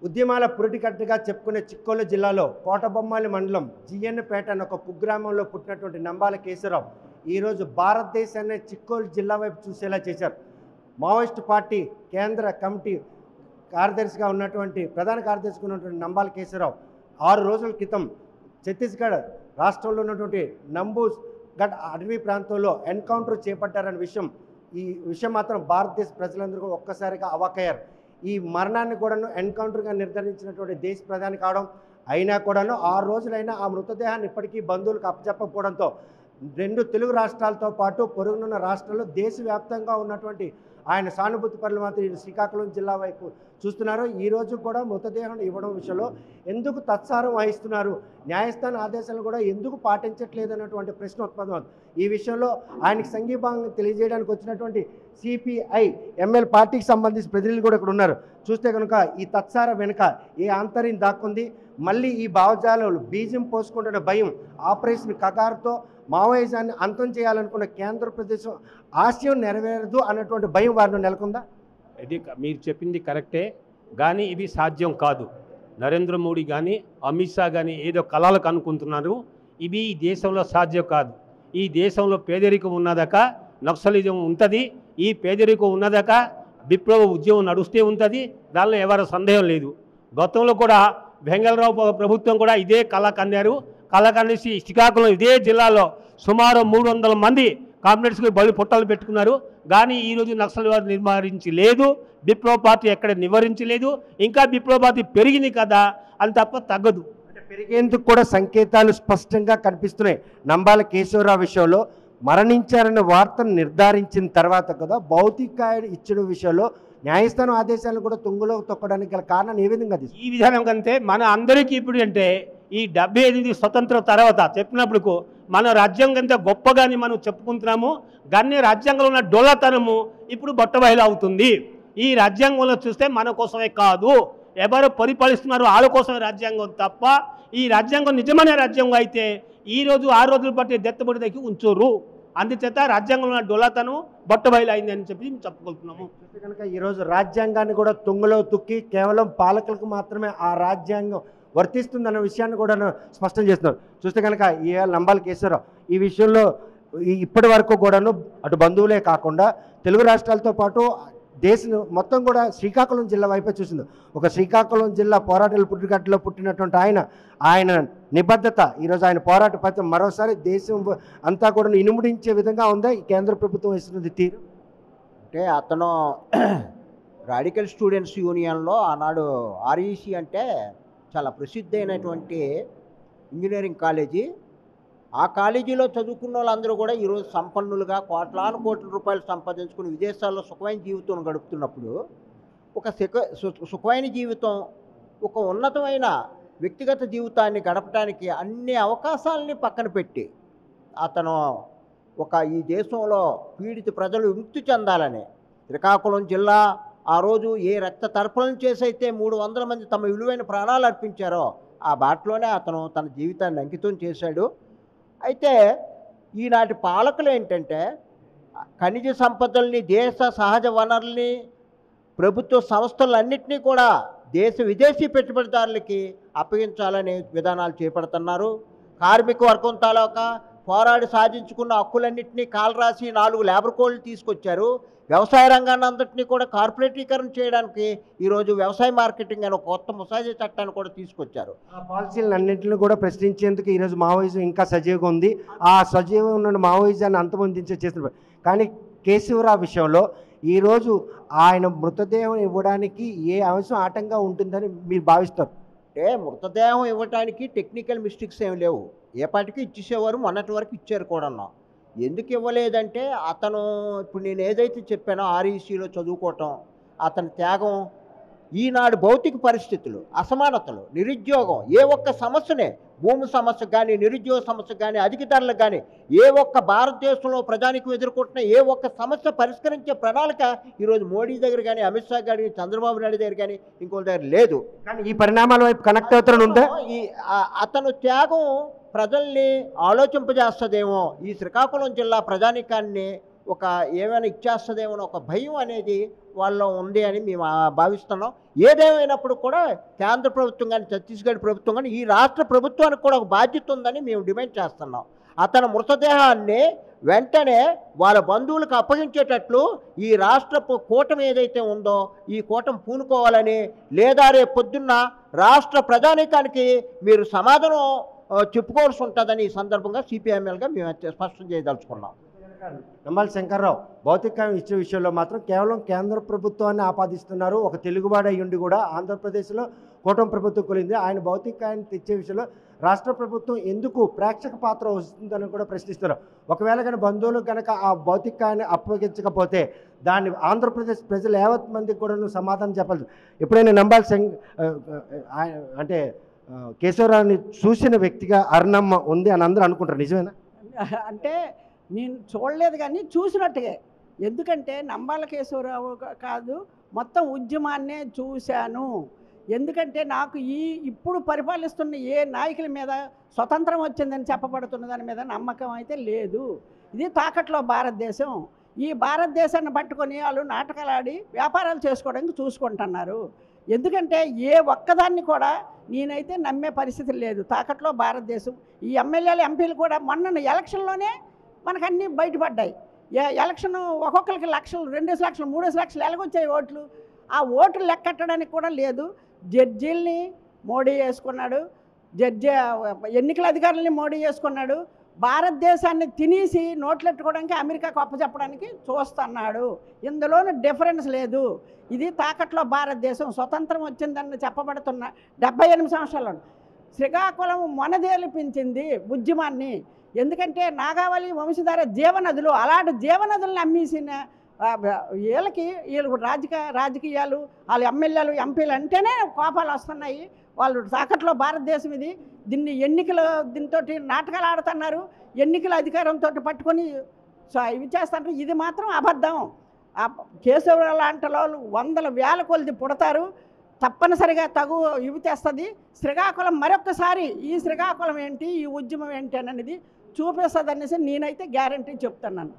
ఉద్యమాల పురిటికట్టుగా చెప్పుకునే చిక్కోలు జిల్లాలో కోటబొమ్మాలి మండలం జిఎన్పేట అనే ఒక కుగ్రామంలో పుట్టినటువంటి నంబాల కేశవరావు ఈరోజు భారతదేశాన్ని చిక్కోలు జిల్లా వైపు చూసేలా చేశారు. మావోయిస్టు పార్టీ కేంద్ర కమిటీ కార్యదర్శిగా ఉన్నటువంటి ప్రధాన కార్యదర్శిగా ఉన్నటువంటి నంబాల కేశవరావు 6 రోజుల క్రితం ఛత్తీస్గఢ్ రాష్ట్రంలో ఉన్నటువంటి నంబూగఢ్ అటవీ ప్రాంతంలో ఎన్కౌంటర్ చేపట్టారనే ఈ విషయం మాత్రం భారతదేశ ప్రజలందరూ ఒక్కసారిగా అవాక్కయ్యారు. ఈ మరణాన్ని కూడాను ఎన్కౌంటర్గా నిర్ధారించినటువంటి దేశ ప్రధాని కావడం అయినా కూడాను 6 రోజులైనా ఆ మృతదేహాన్ని ఇప్పటికీ బంధువులకు అప్పచెప్పకపోవడంతో 2 తెలుగు రాష్ట్రాలతో పాటు పొరుగునున్న రాష్ట్రాల్లో దేశవ్యాప్తంగా ఉన్నటువంటి ఆయన సానుభూతి పరులు మాత్రం శ్రీకాకుళం జిల్లా వైపు చూస్తున్నారు. ఈరోజు కూడా మృతదేహం ఇవ్వడం విషయంలో ఎందుకు తత్సారం వహిస్తున్నారు, న్యాయస్థాన ఆదేశాలను కూడా ఎందుకు పాటించట్లేదు అన్నటువంటి ప్రశ్న ఉత్పన్నమవుతుంది. ఈ విషయంలో ఆయనకి సంఘీభావం తెలియజేయడానికి వచ్చినటువంటి సిపిఐ ఎంఎల్ పార్టీకి సంబంధించిన ప్రతినిధులు కూడా ఇక్కడ ఉన్నారు. చూస్తే కనుక ఈ తత్సారం వెనుక ఏ ఆంతర్యం దాక్కుంది, మళ్ళీ ఈ భావజాలు బీజం పోసుకుంటున్న భయం ఆపరేషన్ కగారుతో మావోయిజాన్ని అంతం చేయాలనుకున్న కేంద్ర ప్రదేశం ఆశయం నెరవేరదు అన్నటువంటి భయం వారిని నెలకొందా? ఇది మీరు చెప్పింది కరెక్టే, కానీ ఇది సాధ్యం కాదు. నరేంద్ర మోడీ కానీ అమిత్ షా కానీ ఏదో కళలకు అనుకుంటున్నారు. ఇది ఈ దేశంలో సాధ్యం కాదు. ఈ దేశంలో పేదరికం ఉన్నదాకా నక్సలిజం ఉంటుంది, ఈ పేదరికం ఉన్నదాకా విప్లవ ఉద్యమం నడుస్తూ ఉంటుంది. దానిలో ఎవరు సందేహం లేదు. గతంలో కూడా వెంగళరావు ప్రభుత్వం కూడా ఇదే కళ కన్నారు. కళ కనేసి శ్రీకాకుళం ఇదే జిల్లాలో సుమారు 300 మంది కామ్రేడ్స్కి బలి పొట్టాలు పెట్టుకున్నారు. కానీ ఈరోజు నక్సల్వాది నిర్వహించలేదు, విప్లవ పార్టీ ఎక్కడ నివారించలేదు. ఇంకా విప్లవ పార్టీ పెరిగింది కదా, అది తప్ప తగ్గదు. అంటే పెరిగేందుకు కూడా సంకేతాలు స్పష్టంగా కనిపిస్తున్నాయి. నంబాల కేశవరావు విషయంలో మరణించారన్న వార్తను నిర్ధారించిన తర్వాత కదా భౌతిక ఇచ్చిన విషయంలో న్యాయస్థానం ఆదేశాలను కూడా తుంగులో తొక్కడానికి గల కారణం ఏ విధంగా? ఈ విధానం కంటే మన అందరికీ ఇప్పుడు అంటే ఈ 78 స్వతంత్రం తర్వాత చెప్పినప్పుడు మన రాజ్యాంగం అంతా గొప్పగాని మనం చెప్పుకుంటున్నాము. కానీ రాజ్యాంగంలో ఉన్న డొల్లతనము ఇప్పుడు బట్టబయలు అవుతుంది. ఈ రాజ్యాంగంలో చూస్తే మన కోసమే కాదు, ఎవరు పరిపాలిస్తున్నారు వాళ్ళ కోసమే రాజ్యాంగం తప్ప ఈ రాజ్యాంగం నిజమైన రాజ్యాంగం అయితే ఈరోజు 6 రోజులు బట్టి దెత్తబడి దగ్గర ఉంచోరు. అందుచేత రాజ్యాంగంలో ఉన్న డొల్లతనం బట్టబయలు అయింది అని చెప్పి చెప్పుకుంటున్నాము. కనుక ఈరోజు రాజ్యాంగాన్ని కూడా తుంగలో తొక్కి కేవలం పాలకులకు మాత్రమే ఆ రాజ్యాంగం వర్తిస్తుందన్న విషయాన్ని కూడా స్పష్టం చేస్తున్నారు. చూస్తే కనుక ఈ నంబాల కేశవరావు ఈ విషయంలో ఇప్పటి వరకు కూడాను అటు బంధువులే కాకుండా తెలుగు రాష్ట్రాలతో పాటు దేశం మొత్తం కూడా శ్రీకాకుళం జిల్లా వైపే చూసింది. ఒక శ్రీకాకుళం జిల్లా పోరాటాల పుట్టిగట్టులో పుట్టినటువంటి ఆయన నిబద్ధత ఈరోజు ఆయన పోరాట పత్రం మరోసారి దేశం అంతా కూడా ఇనుముడించే విధంగా ఉందా ఈ కేంద్ర ప్రభుత్వం ఇస్తున్నది తీరు? అంటే అతను రాడికల్ స్టూడెంట్స్ యూనియన్లో ఆనాడు ఆర్ఈసి అంటే చాలా ప్రసిద్ధి అయినటువంటి ఇంజనీరింగ్ కాలేజీ. ఆ కాలేజీలో చదువుకున్న వాళ్ళందరూ కూడా ఈరోజు సంపన్నులుగా కోట్ల రూపాయలు సంపాదించుకుని విదేశాల్లో సుఖమైన జీవితం గడుపుతున్నప్పుడు ఒక సుఖమైన జీవితం, ఒక ఉన్నతమైన వ్యక్తిగత జీవితాన్ని గడపడానికి అన్ని అవకాశాలని పక్కన పెట్టి అతను ఈ దేశంలో పీడిత ప్రజలు విముక్తి చెందాలని శ్రీకాకుళం జిల్లా ఆ రోజు ఏ రక్త తర్పణం చేసైతే 300 మంది తమ విలువైన ప్రాణాలు అర్పించారో ఆ బాటలోనే అతను తన జీవితాన్ని అంకితం చేశాడు. అయితే ఈనాటి పాలకులు ఏంటంటే ఖనిజ సంపదల్ని, దేశ సహజ వనరుల్ని, ప్రభుత్వ సంస్థలన్నింటినీ కూడా విదేశీ పెట్టుబడిదారులకి అప్పగించాలనే విధానాలు చేపడుతున్నారు. కార్మిక వర్గం తాలూకా పోరాడి సాధించుకున్న హక్కులన్నింటినీ కాలరాసి 4 లేబర్ కోడ్లు తీసుకొచ్చారు. వ్యవసాయ రంగాన్ని అంతటినీ కూడా కార్పొరేటీకరణ చేయడానికి ఈరోజు వ్యవసాయ మార్కెటింగ్ అనే కొత్త ముసాయిదా చట్టాన్ని కూడా తీసుకొచ్చారు. ఆ పాలసీలను అన్నింటినీ కూడా ప్రశ్నించేందుకు ఈరోజు మావోయిజం ఇంకా సజీవంగా ఉంది. ఆ సజీవంగా ఉన్న మావోయిజాన్ని అంతమొందించే చేస్తున్నారు. కానీ కేశవరావు విషయంలో ఈరోజు ఆయన మృతదేహం ఇవ్వడానికి ఏ అంశం ఆటంగా ఉంటుందని మీరు భావిస్తారు? అంటే మృతదేహం ఇవ్వడానికి టెక్నికల్ మిస్టేక్స్ ఏమి లేవు, ఏ పాటికి ఇచ్చేసేవారు, మొన్నటి వరకు ఇచ్చారు కూడా. ఎందుకు ఇవ్వలేదంటే అతను ఇప్పుడు నేను ఏదైతే చెప్పానో ఆర్ఈసీలో చదువుకోవటం, అతని త్యాగం, ఈనాడు భౌతిక పరిస్థితులు, అసమానతలు, నిరుద్యోగం, ఏ ఒక్క సమస్యనే భూమి సమస్య కానీ, నిరుద్యోగ సమస్య కానీ, అధిక ధరలకు కానీ, ఏ ఒక్క భారతదేశంలో ప్రజానికి ఎదుర్కొంటున్న ఏ ఒక్క సమస్య పరిష్కరించే ప్రణాళిక ఈరోజు మోడీ దగ్గర కానీ, అమిత్ షా కానీ, చంద్రబాబు నాయుడు దగ్గర కానీ ఇంకో దగ్గర లేదు. కానీ ఈ పరిణామాల వైపు కనెక్ట్ అవుతారని ఉందా? అతను త్యాగం ప్రజల్ని ఆలోచింపజేస్తుందేమో, ఈ శ్రీకాకుళం జిల్లా ప్రజానికాన్ని ఒక ఏమైనా ఇచ్చేస్తుందేమో ఒక భయం అనేది వాళ్ళలో ఉంది అని మేము భావిస్తున్నాం. ఏదేమైనప్పుడు కూడా కేంద్ర ప్రభుత్వం కానీ ఛత్తీస్గఢ్ ప్రభుత్వం కానీ ఈ రాష్ట్ర ప్రభుత్వానికి కూడా ఒక బాధ్యత ఉందని మేము డిమాండ్ చేస్తున్నాం. అతని మృతదేహాన్ని వెంటనే వాళ్ళ బంధువులకు అప్పగించేటట్లు ఈ రాష్ట్రపు కూటమి ఏదైతే ఉందో ఈ కూటమి పూనుకోవాలని, లేదా రేపు పొద్దున్న రాష్ట్ర ప్రజానీకానికి మీరు సమాధానం చెప్పుకోవాల్సి ఉంటుందని ఈ సందర్భంగా సిపిఎంఎల్గా మేము స్పష్టం చేయదలుచుకున్నాం. నంబాల శంకర్రావు భౌతికాయం ఇచ్చే విషయంలో మాత్రం కేవలం కేంద్ర ప్రభుత్వాన్ని ఆపాదిస్తున్నారు. ఒక తెలుగువాడు అయ్యుండి కూడా ఆంధ్రప్రదేశ్లో కూటమి ప్రభుత్వం కొలింది. ఆయన భౌతికాయాన్ని తెచ్చే విషయంలో రాష్ట్ర ప్రభుత్వం ఎందుకు ప్రేక్షక పాత్ర వస్తుందని కూడా ప్రశ్నిస్తున్నారు. ఒకవేళ కానీ బంధువులు కనుక ఆ భౌతికాయాన్ని అప్పగించకపోతే దాన్ని ఆంధ్రప్రదేశ్ ప్రజలు యావత్ మందికి కూడా సమాధానం చెప్పాలి. ఎప్పుడైనా నంబాల అంటే కేశవరావుని చూసిన వ్యక్తిగా అరుణమ్మ ఉంది అని అందరూ అనుకుంటారు, నిజమేనా? అంటే నేను చూడలేదు కానీ చూసినట్టుగా, ఎందుకంటే నంబాల కేశవరావు కాదు మొత్తం ఉద్యమాన్నే చూశాను. ఎందుకంటే నాకు ఇప్పుడు పరిపాలిస్తున్న ఏ నాయకుల మీద స్వతంత్రం వచ్చిందని చెప్పబడుతున్న దాని మీద నమ్మకం అయితే లేదు. ఇది తాకట్లో భారతదేశం. ఈ భారతదేశాన్ని పట్టుకొని వాళ్ళు నాటకాలు ఆడి వ్యాపారాలు చేసుకోవడానికి చూసుకుంటున్నారు. ఎందుకంటే ఏ ఒక్కదాన్ని కూడా నేనైతే నమ్మే పరిస్థితి లేదు. తాకట్లో భారతదేశం. ఈ ఎమ్మెల్యేలు ఎంపీలు కూడా మొన్న ఎలక్షన్లోనే మనకు అన్నీ బయటపడ్డాయి. ఎలక్షన్ ఒక్కొక్కరికి లక్షలు, 2 లక్షలు, 3 లక్షలు ఎలాగొచ్చాయి ఓట్లు. ఆ ఓట్లు లెక్కట్టడానికి కూడా లేదు. జడ్జీల్ని మోడీ వేసుకున్నాడు, ఎన్నికల అధికారులని మోడీ వేసుకున్నాడు. భారతదేశాన్ని తినేసి నోట్లెట్టుకోవడానికి అమెరికాకు అప్పచెప్పడానికి చూస్తున్నాడు. ఇందులోనూ డిఫరెన్స్ లేదు. ఇది తాకట్లో భారతదేశం. స్వతంత్రం వచ్చిందని చెప్పబడుతున్న 78 సంవత్సరాలు శ్రీకాకుళం మొనదేలిపించింది ఉద్యమాన్ని. ఎందుకంటే నాగావళి వంశధార జీవనదులు, అలాంటి జీవనదులను అమ్మేసిన వీళ్ళు రాజకీయాలు, వాళ్ళ ఎమ్మెల్యేలు ఎంపీలు అంటేనే కోపాలు వస్తున్నాయి. వాళ్ళు తాకట్లో భారతదేశం ఇది. దీన్ని దీంతో నాటకాలు ఆడుతున్నారు. ఎన్నికల అధికారంతో పట్టుకొని ఇవి చేస్తారు. ఇది మాత్రం అబద్ధం. కేశవరావు లాంటి వాళ్ళు 100,000 కొలది పుడతారు. తప్పనిసరిగా ఇవి తెస్తుంది. శ్రీకాకుళం మరొక్కసారి ఈ శ్రీకాకుళం ఏంటి, ఈ ఉద్యమం ఏంటి అనేది చూపిస్తుంది అనేసి నేనైతే గ్యారంటీ చెప్తున్నాను.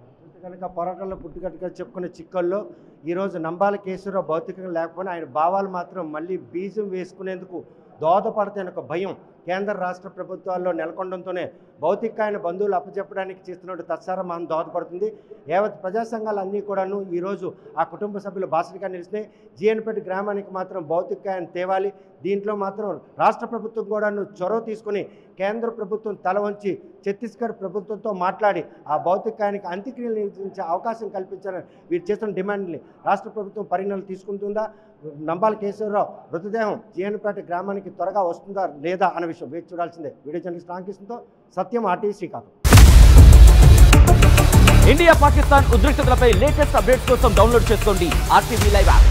కనుక పోరాటంలో పుట్టుకట్టుగా చెప్పుకునే చిక్కల్లో ఈరోజు నంబాల కేశవరావు భౌతికంగా లేకపోయినా ఆయన భావాలు మాత్రం మళ్ళీ బీజం వేసుకునేందుకు దోహదపడతాయని ఒక భయం కేంద్ర రాష్ట్ర ప్రభుత్వాల్లో నెలకొనడంతోనే భౌతికాయన బంధువులు అప్పచెప్పడానికి చేస్తున్నట్టు తత్సారం మనం దోహదపడుతుంది. యావత్ ప్రజా సంఘాలన్నీ కూడాను ఈరోజు ఆ కుటుంబ సభ్యులు బాసటగా నిలిచినాయి. జీఎన్పేట గ్రామానికి మాత్రం భౌతికాయన తేవాలి. దీంట్లో మాత్రం రాష్ట్ర ప్రభుత్వం కూడాను చొరవ తీసుకుని కేంద్ర ప్రభుత్వం తల వంచి ఛత్తీస్గఢ్ ప్రభుత్వంతో మాట్లాడి ఆ భౌతికాయానికి అంత్యక్రియలు నిర్వహించే అవకాశం కల్పించాలని వీరు చేస్తున్న డిమాండ్ని రాష్ట్ర ప్రభుత్వం పరిగణనలు తీసుకుంటుందా? నంబాల కేశవరావు మృతదేహం జీఎన్పేట గ్రామానికి త్వరగా వస్తుందా లేదా అనే విషయం వేచి చూడాల్సిందే. వీడియో జర్నలిస్ట్ రామకృష్ణతో సత్యం, ఆర్టీవీ శ్రీకాకుళం. ఇండియా పాకిస్తాన్ ఉద్రిక్తతలపై లేటెస్ట్ అప్డేట్స్ కోసం డౌన్లోడ్ చేసుకోండి RTV లైవ్ యాప్.